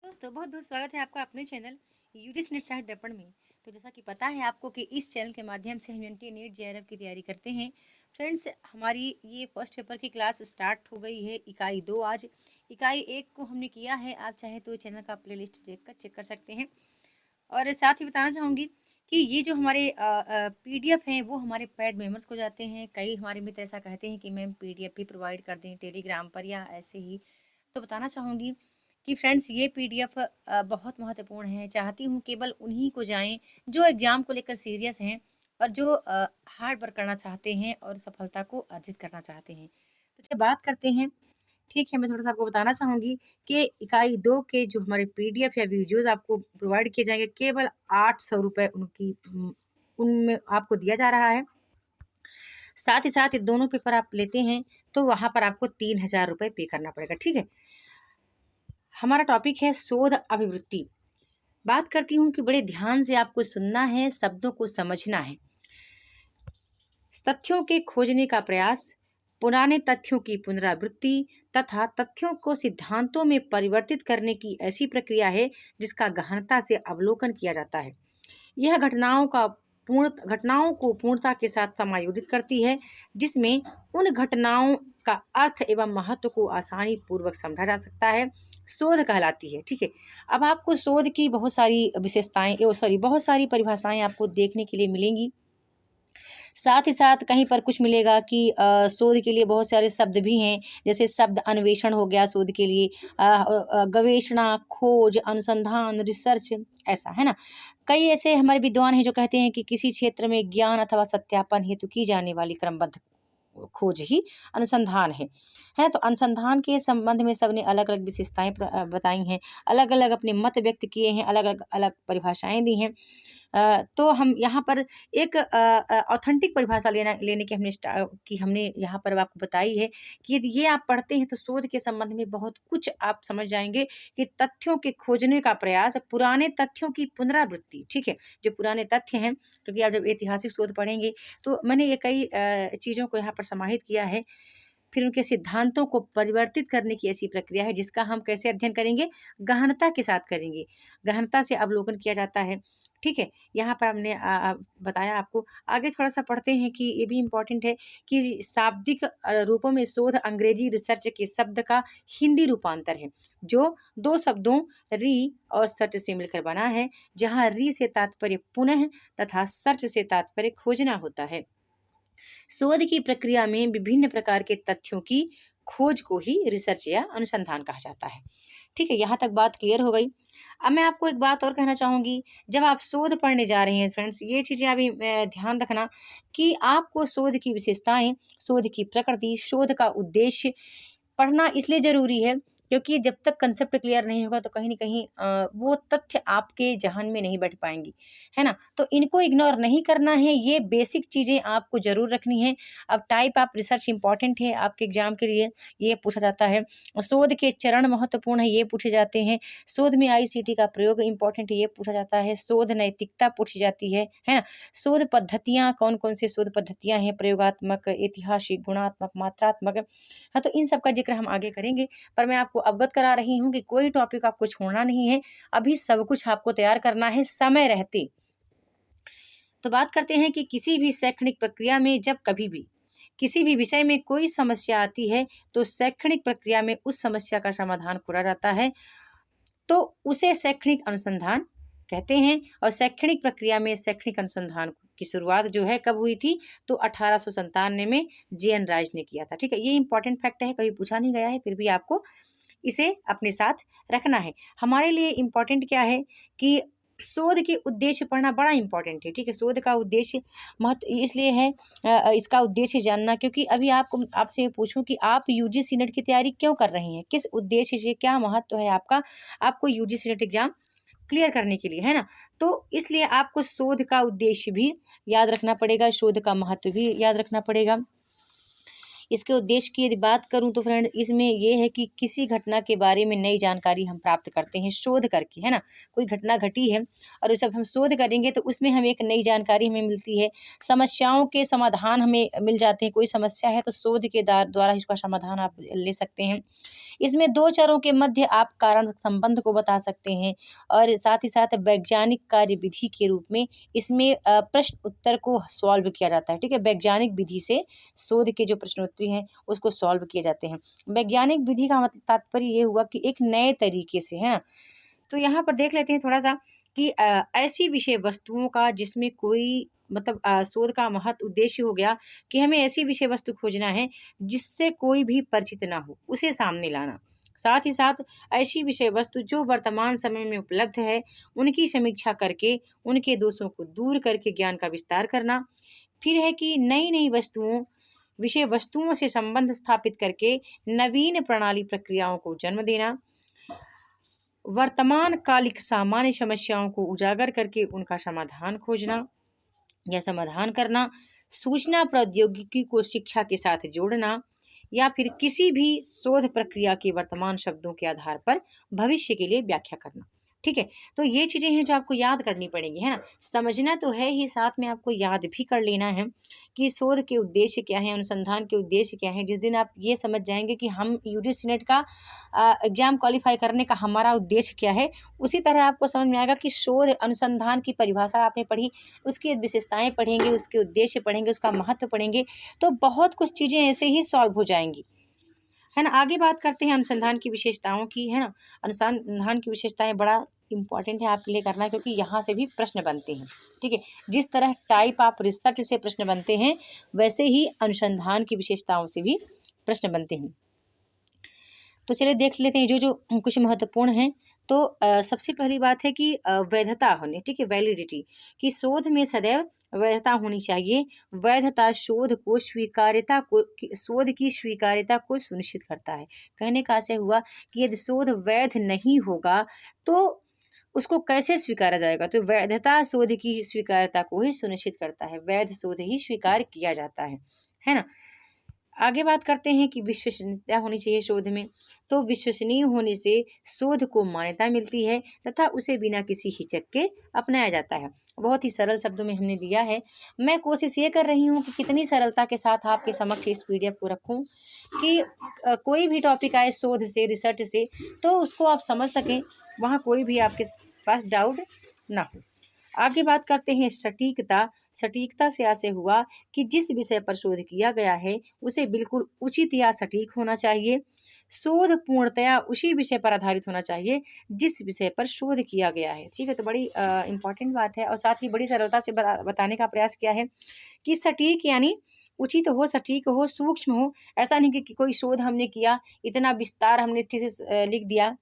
दोस्तों बहुत बहुत स्वागत है आपका अपने चैनल यूडीएस नेट साइट दर्पण में। तो जैसा कि पता है आपको कि इस चैनल के माध्यम से हम एनटीए नीट जेआरएफ की तैयारी करते हैं। फ्रेंड्स, हमारी ये फर्स्ट पेपर की क्लास स्टार्ट हो गई है। इकाई 2 आज इकाई 1 को हमने किया है। आप चाहे तो चैनल का प्लेलिस्ट देखकर चेक कर सकते हैं। और साथ ही बताना चाहूँगी कि ये जो हमारे पीडीएफ हैं वो हमारे पेड मेंबर्स को जाते हैं। कई हमारे मित्र ऐसा कहते हैं कि मैम पीडीएफ भी प्रोवाइड कर दें टेलीग्राम पर या ऐसे ही। तो बताना चाहूँगी कि फ्रेंड्स ये पीडीएफ बहुत महत्वपूर्ण है। चाहती हूँ केवल उन्हीं को जाएं जो एग्जाम को लेकर सीरियस हैं और जो हार्ड वर्क करना चाहते हैं और सफलता को अर्जित करना चाहते हैं। तो चलिए बात करते हैं। ठीक है, मैं थोड़ा सा आपको बताना चाहूँगी कि इकाई 2 के जो हमारे पीडीएफ या वीडियोस आपको प्रोवाइड किए जाएंगे केवल 800 रुपये उनमें आपको दिया जा रहा है। साथ ही साथ ये दोनों पेपर आप लेते हैं तो वहाँ पर आपको 3000 रुपये पे करना पड़ेगा। ठीक है, हमारा टॉपिक है शोध अभिवृत्ति। बात करती हूँ कि बड़े ध्यान से आपको सुनना है, शब्दों को समझना है। तथ्यों के खोजने का प्रयास, पुराने तथ्यों की पुनरावृत्ति तथा तथ्यों को सिद्धांतों में परिवर्तित करने की ऐसी प्रक्रिया है जिसका गहनता से अवलोकन किया जाता है। यह घटनाओं को पूर्णता के साथ समायोजित करती है, जिसमें उन घटनाओं का अर्थ एवं महत्व को आसानी पूर्वक समझा जा सकता है। शोध कहलाती है। ठीक है, अब आपको शोध की बहुत सारी बहुत सारी परिभाषाएं आपको देखने के लिए मिलेंगी। साथ ही साथ कहीं पर कुछ मिलेगा कि शोध के लिए बहुत सारे शब्द भी हैं, जैसे शब्द अन्वेषण हो गया शोध के लिए, गवेषणा, खोज, अनुसंधान, रिसर्च, ऐसा है ना। कई ऐसे हमारे विद्वान हैं जो कहते हैं कि किसी क्षेत्र में ज्ञान अथवा सत्यापन हेतु की जाने वाली क्रमबद्ध खोज ही अनुसंधान है ना। तो अनुसंधान के संबंध में सबने अलग अलग विशेषताएं बताई हैं, अलग अलग अपने मत व्यक्त किए हैं, अलग अलग अलग परिभाषाएं दी हैं। तो हम यहाँ पर एक ऑथेंटिक परिभाषा लेने की हमने यहाँ पर आपको बताई है कि यदि ये आप पढ़ते हैं तो शोध के संबंध में बहुत कुछ आप समझ जाएंगे कि तथ्यों के खोजने का प्रयास, पुराने तथ्यों की पुनरावृत्ति। ठीक है, जो पुराने तथ्य हैं, क्योंकि आप जब ऐतिहासिक शोध पढ़ेंगे तो मैंने ये कई चीज़ों को यहाँ पर समाहित किया है। फिर उनके सिद्धांतों को परिवर्तित करने की ऐसी प्रक्रिया है जिसका हम कैसे अध्ययन करेंगे, गहनता के साथ करेंगे, गहनता से अवलोकन किया जाता है। ठीक है, यहाँ पर हमने बताया आपको। आगे थोड़ा सा पढ़ते हैं कि ये भी इम्पोर्टेंट है कि शाब्दिक रूपों में शोध अंग्रेजी रिसर्च के शब्द का हिंदी रूपांतर है, जो दो शब्दों री और सर्च से मिलकर बना है, जहाँ री से तात्पर्य पुनः तथा सर्च से तात्पर्य खोजना होता है। शोध की प्रक्रिया में विभिन्न प्रकार के तथ्यों की खोज को ही रिसर्च या अनुसंधान कहा जाता है। ठीक है, यहाँ तक बात क्लियर हो गई। अब मैं आपको एक बात और कहना चाहूँगी, जब आप शोध पढ़ने जा रहे हैं फ्रेंड्स, ये चीज़ें अभी ध्यान रखना कि आपको शोध की विशेषताएं, शोध की प्रकृति, शोध का उद्देश्य पढ़ना इसलिए ज़रूरी है क्योंकि जब तक कंसेप्ट क्लियर नहीं होगा तो कहीं न कहीं वो तथ्य आपके ज़हन में नहीं बैठ पाएंगी, है ना। तो इनको इग्नोर नहीं करना है, ये बेसिक चीज़ें आपको ज़रूर रखनी है। अब टाइप ऑफ रिसर्च इंपॉर्टेंट है आपके एग्जाम के लिए, ये पूछा जाता है। शोध के चरण महत्वपूर्ण है, ये पूछे जाते हैं। शोध में आईसीटी का प्रयोग इंपॉर्टेंट है, ये पूछा जाता है। शोध नैतिकता पूछी जाती है ना। शोध पद्धतियाँ, कौन कौन से शोध पद्धतियाँ हैं, प्रयोगात्मक, ऐतिहासिक, गुणात्मक, मात्रात्मक। हाँ, तो इन सब का जिक्र हम आगे करेंगे, पर मैं आपको अवगत करा रही हूँ कि कोई टॉपिक आपको छोड़ना नहीं है, अभी सब कुछ आपको तैयार करना है समय रहते। तो बात करते हैं कि किसी भी शैक्षणिक प्रक्रिया में जब कभी भी किसी भी विषय में कोई समस्या आती है तो शैक्षणिक प्रक्रिया में उस समस्या का समाधान खोजा जाता है, तो उसे शैक्षणिक अनुसंधान कहते हैं। और शैक्षणिक प्रक्रिया में शैक्षणिक अनुसंधान की शुरुआत जो है कब हुई थी, तो 1897 में जे.एन. राज ने किया था। ठीक है, ये इंपॉर्टेंट फैक्ट है, कभी पूछा नहीं गया है, फिर भी आपको इसे अपने साथ रखना है। हमारे लिए इम्पॉर्टेंट क्या है कि शोध के उद्देश्य पढ़ना बड़ा इम्पॉर्टेंट है। ठीक है, शोध का उद्देश्य महत्व इसलिए है, इसका उद्देश्य जानना, क्योंकि अभी आपसे मैं पूछूं कि आप यूजीसी नेट की तैयारी क्यों कर रहे हैं, किस उद्देश्य से, क्या महत्व है आपका, आपको यूजीसी नेट एग्जाम क्लियर करने के लिए, है ना। तो इसलिए आपको शोध का उद्देश्य भी याद रखना पड़ेगा, शोध का महत्व भी याद रखना पड़ेगा। इसके उद्देश्य की यदि बात करूं तो फ्रेंड, इसमें यह है कि किसी घटना के बारे में नई जानकारी हम प्राप्त करते हैं शोध करके, है ना। कोई घटना घटी है और जब हम शोध करेंगे तो उसमें हमें एक नई जानकारी हमें मिलती है, समस्याओं के समाधान हमें मिल जाते हैं। कोई समस्या है तो शोध के द्वारा इसका समाधान आप ले सकते हैं। इसमें दो चरों के मध्य आप कारण संबंध को बता सकते हैं और साथ ही साथ वैज्ञानिक कार्यविधि के रूप में इसमें प्रश्न उत्तर को सॉल्व किया जाता है। ठीक है, वैज्ञानिक विधि से शोध के जो प्रश्नोत्तरी हैं उसको सॉल्व किए जाते हैं। वैज्ञानिक विधि का मतलब तात्पर्य ये हुआ कि एक नए तरीके से, है ना। तो यहाँ पर देख लेते हैं थोड़ा सा कि ऐसी विषय वस्तुओं का जिसमें कोई मतलब शोध का महत्व उद्देश्य हो गया कि हमें ऐसी विषय वस्तु खोजना है जिससे कोई भी परिचित ना हो, उसे सामने लाना। साथ ही साथ ऐसी विषय वस्तु जो वर्तमान समय में उपलब्ध है उनकी समीक्षा करके उनके दोषों को दूर करके ज्ञान का विस्तार करना। फिर है कि नई नई वस्तुओं विषय वस्तुओं से संबंध स्थापित करके नवीन प्रणाली प्रक्रियाओं को जन्म देना। वर्तमान कालिक सामान्य समस्याओं को उजागर करके उनका समाधान खोजना या समाधान करना। सूचना प्रौद्योगिकी को शिक्षा के साथ जोड़ना या फिर किसी भी शोध प्रक्रिया के वर्तमान शब्दों के आधार पर भविष्य के लिए व्याख्या करना। ठीक है, तो ये चीज़ें हैं जो आपको याद करनी पड़ेंगी, है ना। समझना तो है ही, साथ में आपको याद भी कर लेना है कि शोध के उद्देश्य क्या है, अनुसंधान के उद्देश्य क्या है। जिस दिन आप ये समझ जाएंगे कि हम यूजीसी नेट का एग्जाम क्वालिफाई करने का हमारा उद्देश्य क्या है, उसी तरह आपको समझ में आएगा कि शोध अनुसंधान की परिभाषा आपने पढ़ी, उसकी विशेषताएं पढ़ेंगे, उसके उद्देश्य पढ़ेंगे, उसका महत्व पढ़ेंगे, तो बहुत कुछ चीज़ें ऐसे ही सॉल्व हो जाएंगी, है ना। आगे बात करते हैं अनुसंधान की विशेषताओं की, है ना। अनुसंधान की विशेषताएं बड़ा इंपॉर्टेंट है आपके लिए करना, क्योंकि यहाँ से भी प्रश्न बनते हैं। ठीक है, जिस तरह टाइप ऑफ रिसर्च से प्रश्न बनते हैं वैसे ही अनुसंधान की विशेषताओं से भी प्रश्न बनते हैं। तो चलिए देख लेते हैं जो जो कुछ महत्वपूर्ण हैं। तो सबसे पहली बात है कि वैधता होनी, ठीक है, वैलिडिटी, कि शोध में सदैव वैधता होनी चाहिए। वैधता शोध को स्वीकार्यता को शोध की स्वीकार्यता को सुनिश्चित करता है। कहने का आशय हुआ कि यदि शोध वैध नहीं होगा तो उसको कैसे स्वीकारा जाएगा। तो वैधता शोध की स्वीकार्यता को ही सुनिश्चित करता है, वैध शोध ही स्वीकार किया जाता है ना। आगे बात करते हैं कि विश्वसनीयता होनी चाहिए शोध में। तो विश्वसनीय होने से शोध को मान्यता मिलती है तथा उसे बिना किसी हिचक के अपनाया जाता है। बहुत ही सरल शब्दों में हमने दिया है। मैं कोशिश ये कर रही हूँ कि कितनी सरलता के साथ आपके समक्ष इस पीडीएफ को रखूँ कि कोई भी टॉपिक आए शोध से, रिसर्च से, तो उसको आप समझ सकें, वहाँ कोई भी आपके पास डाउट ना हो। आगे बात करते हैं सटीकता। सटीकता से आशय हुआ कि जिस विषय पर शोध किया गया है उसे बिल्कुल उचित या सटीक होना चाहिए। शोध पूर्णतया उसी विषय पर आधारित होना चाहिए जिस विषय पर शोध किया गया है। ठीक है, तो बड़ी इम्पॉर्टेंट बात है और साथ ही बड़ी सरलता से बताने का प्रयास किया है कि सटीक यानी उचित हो, सटीक हो, सूक्ष्म हो। ऐसा नहीं कि कोई शोध हमने किया, इतना विस्तार हमने थीसिस लिख दिया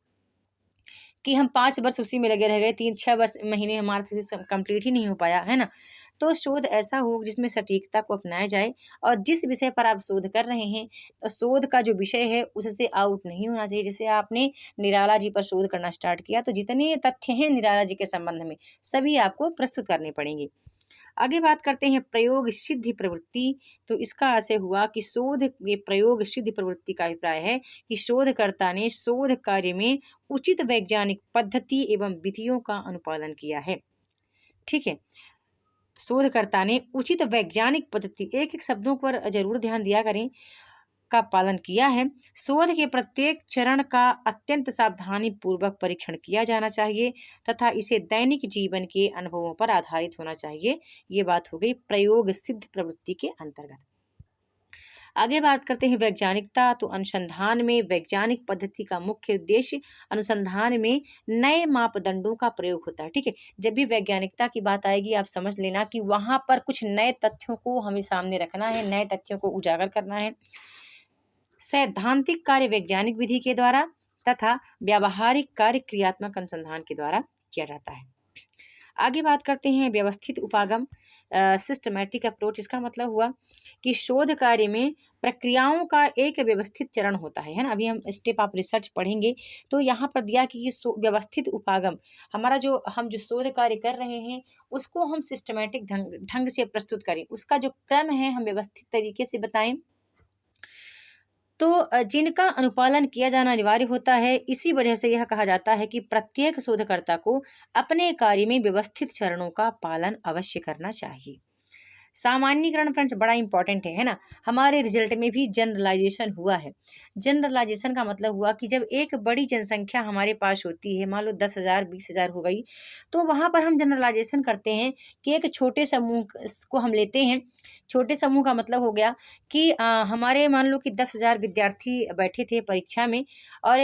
कि हम 5 वर्ष उसी में लगे रह गए, 3-6 वर्ष महीने हमारा थीसिस कंप्लीट ही नहीं हो पाया, है ना। तो शोध ऐसा हो जिसमें सटीकता को अपनाया जाए और जिस विषय पर आप शोध कर रहे हैं तो शोध का जो विषय है उससे आउट नहीं होना चाहिए। जैसे आपने निराला जी पर शोध करना स्टार्ट किया तो जितने तथ्य हैं निराला जी के संबंध में सभी आपको प्रस्तुत करने पड़ेंगे। आगे बात करते हैं प्रयोग सिद्धि प्रवृत्ति। तो इसका आशय हुआ कि शोध में प्रयोग सिद्धि प्रवृत्ति का अभिप्राय है कि शोधकर्ता ने शोध कार्य में उचित वैज्ञानिक पद्धति एवं विधियों का अनुपालन किया है। ठीक है, शोधकर्ता ने उचित वैज्ञानिक पद्धति, एक एक शब्दों पर जरूर ध्यान दिया करें, का पालन किया है। शोध के प्रत्येक चरण का अत्यंत सावधानी पूर्वक परीक्षण किया जाना चाहिए तथा इसे दैनिक जीवन के अनुभवों पर आधारित होना चाहिए। ये बात हो गई प्रयोग सिद्ध प्रवृत्ति के अंतर्गत। आगे बात करते हैं वैज्ञानिकता। तो अनुसंधान में वैज्ञानिक पद्धति का मुख्य उद्देश्य अनुसंधान में नए मापदंडों का प्रयोग होता है। ठीक है, जब भी वैज्ञानिकता की बात आएगी आप समझ लेना कि वहाँ पर कुछ नए तथ्यों को हमें सामने रखना है, नए तथ्यों को उजागर करना है। सैद्धांतिक कार्य वैज्ञानिक विधि के द्वारा तथा व्यावहारिक कार्य क्रियात्मक अनुसंधान के द्वारा किया जाता है। आगे बात करते हैं व्यवस्थित उपागम, सिस्टमैटिक अप्रोच। इसका मतलब हुआ कि शोध कार्य में प्रक्रियाओं का एक व्यवस्थित चरण होता है ना। अभी हम स्टेप ऑफ रिसर्च पढ़ेंगे तो यहाँ पर दिया कि ये व्यवस्थित उपागम, हमारा जो हम जो शोध कार्य कर रहे हैं उसको हम सिस्टमैटिक ढंग से प्रस्तुत करें, उसका जो क्रम है हम व्यवस्थित तरीके से बताएं, तो जिनका अनुपालन किया जाना अनिवार्य होता है। इसी वजह से यह कहा जाता है कि प्रत्येक शोधकर्ता को अपने कार्य में व्यवस्थित चरणों का पालन अवश्य करना चाहिए। सामान्यीकरण फ्रेंड्स बड़ा इंपॉर्टेंट है ना। हमारे रिजल्ट में भी जनरलाइजेशन हुआ है। जनरलाइजेशन का मतलब हुआ कि जब एक बड़ी जनसंख्या हमारे पास होती है, मान लो 10,000 20,000 हो गई, तो वहाँ पर हम जनरलाइजेशन करते हैं कि एक छोटे समूह को हम लेते हैं। छोटे समूह का मतलब हो गया कि हमारे मान लो कि 10,000 विद्यार्थी बैठे थे परीक्षा में, और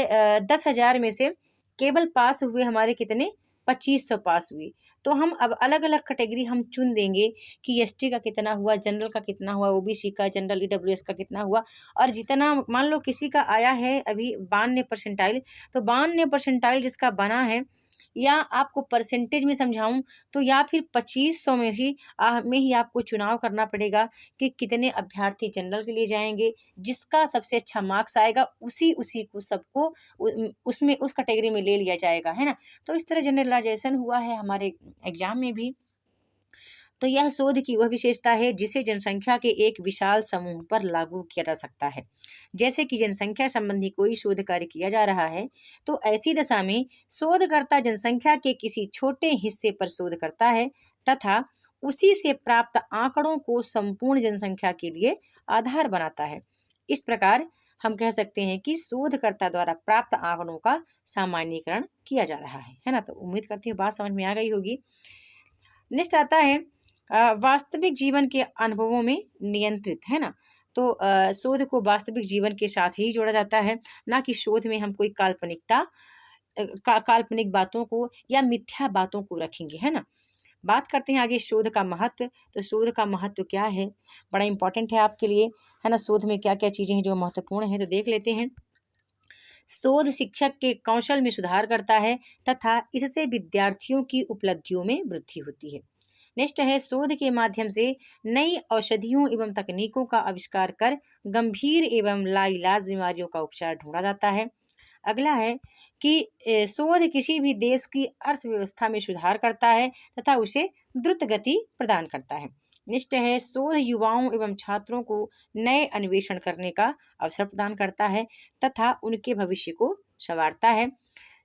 10,000 में से केवल पास हुए हमारे कितने, 2500 पास हुए। तो हम अब अलग अलग कैटेगरी हम चुन देंगे कि एसटी का कितना हुआ, जनरल का कितना हुआ, ओबीसी का, जनरल ईडब्ल्यूएस का कितना हुआ, और जितना मान लो किसी का आया है अभी 92 परसेंटाइल, तो 92 परसेंटाइल जिसका बना है, या आपको परसेंटेज में समझाऊं तो या फिर 2500 में ही आपको चुनाव करना पड़ेगा कि कितने अभ्यर्थी जनरल के लिए जाएंगे। जिसका सबसे अच्छा मार्क्स आएगा उसी उसी को सबको उसमें उस कैटेगरी में ले लिया जाएगा, है ना। तो इस तरह जनरलाइजेशन हुआ है हमारे एग्जाम में भी। तो यह शोध की वह विशेषता है जिसे जनसंख्या के एक विशाल समूह पर लागू किया जा सकता है। जैसे कि जनसंख्या संबंधी कोई शोध कार्य किया जा रहा है, तो ऐसी दशा में शोधकर्ता जनसंख्या के किसी छोटे हिस्से पर शोध करता है तथा उसी से प्राप्त आंकड़ों को संपूर्ण जनसंख्या के लिए आधार बनाता है। इस प्रकार हम कह सकते हैं कि शोधकर्ता द्वारा प्राप्त आंकड़ों का सामान्यीकरण किया जा रहा है ना। तो उम्मीद करती हूँ बात समझ में आ गई होगी। नेक्स्ट आता है वास्तविक जीवन के अनुभवों में नियंत्रित, है ना। तो शोध को वास्तविक जीवन के साथ ही जोड़ा जाता है, ना कि शोध में हम कोई काल्पनिक बातों को या मिथ्या बातों को रखेंगे, है ना। बात करते हैं आगे शोध का महत्व। तो शोध का महत्व क्या है, बड़ा इंपॉर्टेंट है आपके लिए, है ना। शोध में क्या क्या चीज़ें हैं जो महत्वपूर्ण है, तो देख लेते हैं। शोध शिक्षक के कौशल में सुधार करता है तथा इससे विद्यार्थियों की उपलब्धियों में वृद्धि होती है। नेक्स्ट है शोध के माध्यम से नई औषधियों एवं तकनीकों का आविष्कार कर गंभीर एवं लाइलाज बीमारियों का उपचार ढूंढा जाता है। अगला है कि शोध किसी भी देश की अर्थव्यवस्था में सुधार करता है तथा उसे द्रुत गति प्रदान करता है। नेक्स्ट है शोध युवाओं एवं छात्रों को नए अन्वेषण करने का अवसर प्रदान करता है तथा उनके भविष्य को संवारता है।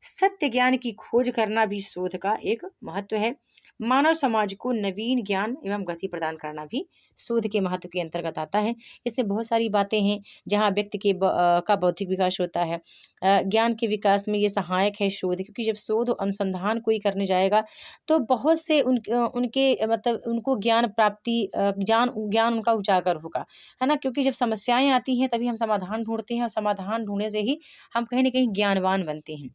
सत्य ज्ञान की खोज करना भी शोध का एक महत्व है। मानव समाज को नवीन ज्ञान एवं गति प्रदान करना भी शोध के महत्व के अंतर्गत आता है। इसमें बहुत सारी बातें हैं जहाँ व्यक्ति का बौद्धिक विकास होता है। ज्ञान के विकास में ये सहायक है शोध, क्योंकि जब शोध अनुसंधान कोई करने जाएगा तो बहुत से उनके मतलब उनको ज्ञान प्राप्ति ज्ञान उनका उजागर होगा, है ना। क्योंकि जब समस्याएं आती हैं तभी हम समाधान ढूंढते हैं, और समाधान ढूंढने से ही हम कहीं ना कहीं ज्ञानवान बनते हैं।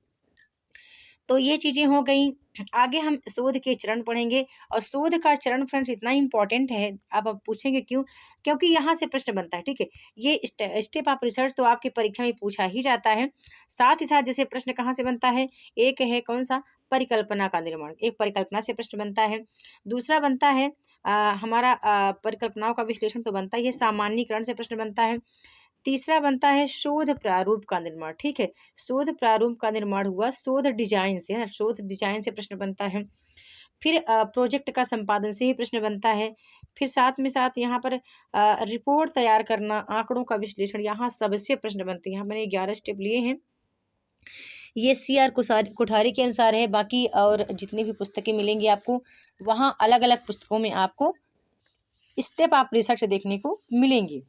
तो ये चीज़ें हो गई। आगे हम शोध के चरण पढ़ेंगे, और शोध का चरण फ्रेंड्स इतना इंपॉर्टेंट है, आप पूछेंगे क्यों, क्योंकि यहाँ से प्रश्न बनता है, ठीक है। ये स्टेप ऑफ रिसर्च तो आपकी परीक्षा में पूछा ही जाता है। साथ ही साथ जैसे प्रश्न कहाँ से बनता है, एक है कौन सा, परिकल्पना का निर्माण, एक परिकल्पना से प्रश्न बनता है। दूसरा बनता है हमारा परिकल्पनाओं का विश्लेषण तो बनता ही है, सामान्यीकरण से प्रश्न बनता है। तीसरा बनता है शोध प्रारूप का निर्माण, ठीक है। शोध प्रारूप का निर्माण हुआ शोध डिजाइन से, है, शोध डिजाइन से प्रश्न बनता है। फिर प्रोजेक्ट का संपादन से ही प्रश्न बनता है। फिर साथ में साथ यहाँ पर रिपोर्ट तैयार करना, आंकड़ों का विश्लेषण, यहाँ सबसे प्रश्न बनते हैं। यहाँ मैंने 11 स्टेप लिए हैं। ये CR कोठारी के अनुसार है, बाकी और जितनी भी पुस्तकें मिलेंगी आपको वहाँ अलग अलग पुस्तकों में आपको स्टेप ऑफ रिसर्च देखने को मिलेंगी,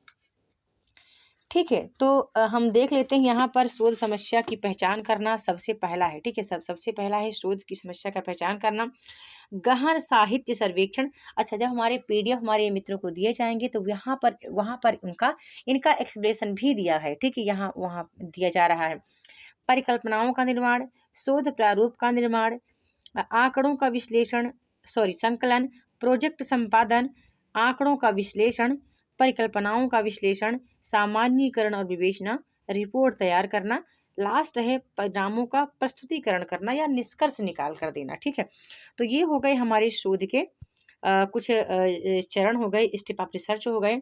ठीक है। तो हम देख लेते हैं यहाँ पर शोध समस्या की पहचान करना सबसे पहला है, ठीक है। सबसे पहला है शोध की समस्या का पहचान करना। गहन साहित्य सर्वेक्षण। अच्छा, जब हमारे PDF हमारे मित्रों को दिए जाएंगे तो वहाँ पर इनका एक्सप्लेनेशन भी दिया है, ठीक है, यहाँ वहाँ दिया जा रहा है। परिकल्पनाओं का निर्माण, शोध प्रारूप का निर्माण, आंकड़ों का विश्लेषण, संकलन, प्रोजेक्ट संपादन, आंकड़ों का विश्लेषण, परिकल्पनाओं का विश्लेषण, सामान्यीकरण और विवेचना, रिपोर्ट तैयार करना, लास्ट है परिणामों का प्रस्तुतिकरण करना या निष्कर्ष निकाल कर देना, ठीक है। तो ये हो गए हमारे शोध के कुछ चरण हो गए, स्टेप ऑफ रिसर्च हो गए।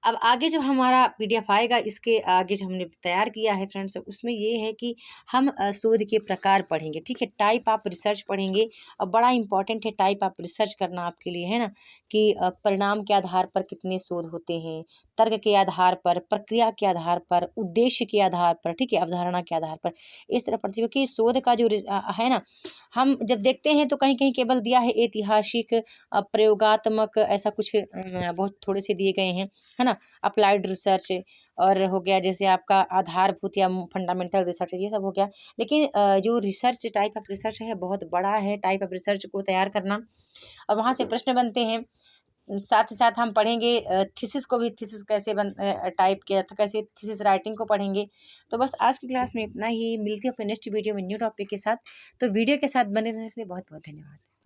अब आगे जब हमारा PDF आएगा, इसके आगे जो हमने तैयार किया है फ्रेंड्स, उसमें ये है कि हम शोध के प्रकार पढ़ेंगे, ठीक है। टाइप ऑफ रिसर्च पढ़ेंगे, और बड़ा इंपॉर्टेंट है टाइप ऑफ रिसर्च करना आपके लिए, है ना, कि परिणाम के आधार पर कितने शोध होते हैं, तर्क के आधार पर, प्रक्रिया के आधार पर, उद्देश्य के आधार पर, ठीक है, अवधारणा के आधार पर, इस तरह पढ़ते, क्योंकि शोध का जो है ना, हम जब देखते हैं तो कहीं कहीं केवल दिया है ऐतिहासिक, प्रयोगात्मक, ऐसा कुछ बहुत थोड़े से दिए गए हैं, है ना। अप्लाइड रिसर्च और हो गया, जैसे आपका आधारभूत या फंडामेंटल रिसर्च, ये सब हो गया। लेकिन जो रिसर्च, टाइप ऑफ रिसर्च है, बहुत बड़ा है टाइप ऑफ रिसर्च को तैयार करना, और वहाँ से प्रश्न बनते हैं। साथ ही साथ हम पढ़ेंगे थीसिस को भी, थीसिस कैसे टाइप किया था, कैसे थीसिस राइटिंग को पढ़ेंगे। तो बस आज की क्लास में इतना ही, मिलती हूँ अपने नेक्स्ट वीडियो में न्यू टॉपिक के साथ। तो वीडियो के साथ बने रहने के लिए बहुत बहुत धन्यवाद।